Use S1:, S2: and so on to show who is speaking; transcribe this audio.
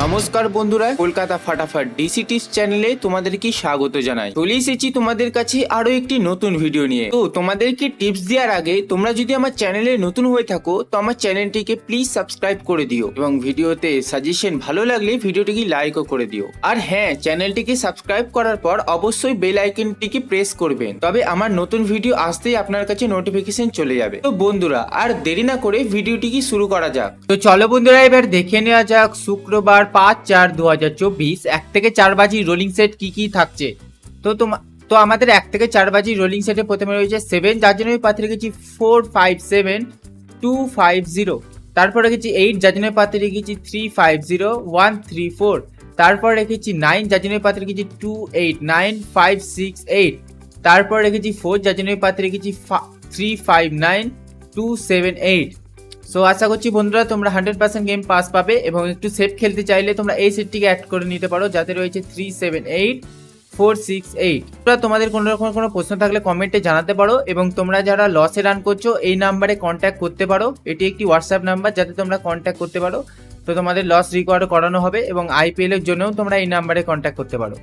S1: নমস্কার বন্ধুরা, Kolkata ফাটাফাট DC tips চ্যানেলে তোমাদেরকে স্বাগত জানাই। চলে এসেছি তোমাদের কাছে আরো একটি নতুন ভিডিও নিয়ে। তো তোমাদেরকে টিপস দেওয়ার আগে তোমরা যদি আমার চ্যানেলে নতুন হয়ে থাকো তো আমার চ্যানেলটিকে প্লিজ সাবস্ক্রাইব করে দিও এবং ভিডিওতে সাজেশন ভালো লাগলে ভিডিওটিকে লাইকও করে দিও। আর হ্যাঁ, চ্যানেলটিকে সাবস্ক্রাইব করার পর অবশ্যই বেল আইকনটিকে প্রেস করবেন, তবে আমার নতুন ভিডিও আসতেই আপনার কাছে নোটিফিকেশন চলে যাবে। তো বন্ধুরা আর দেরি না করে ভিডিওটিকে শুরু করা যাক। তো চলো বন্ধুরা এবার দেখে নেওয়া যাক শুক্রবার 5/4/2024 1 থেকে 4 বাজি রোলিং সেট কি কি থাকছে। তো আমাদের 1 থেকে 4 বাজি রোলিং সেটে প্রথমে রয়েছে 7, যার জন্য আমি পাতে রেখেছি 457-250। তারপর রেখেছি 8, যার জন্য পাতে রেখেছি 350-134। তারপর রেখেছি 9, যার জন্য পাতে রেখেছি 289-568। তারপর রেখেছি 4, যার জন্য পাতে রেখেছি 359-278। সো আশা করছি বন্ধুরা তোমরা 100% গেম পাস পাবে এবং একটু সেফ খেলতে চাইলে তোমরা এই সেটটিকে অ্যাড করে নিতে পারো, যাতে রয়েছে 378-468। তোমাদের কোনো রকম কোনো প্রশ্ন থাকলে কমেন্টে জানাতে পারো এবং তোমরা যারা লসে রান করছো এই নাম্বারে কন্ট্যাক্ট করতে পারো। এটি একটি হোয়াটসঅ্যাপ নাম্বার, যাতে তোমরা কন্ট্যাক্ট করতে পারো। তো তোমাদের লস রিকভার করানো হবে এবং আইপিএল এর জন্যও তোমরা এই নাম্বারে কন্ট্যাক্ট করতে পারো।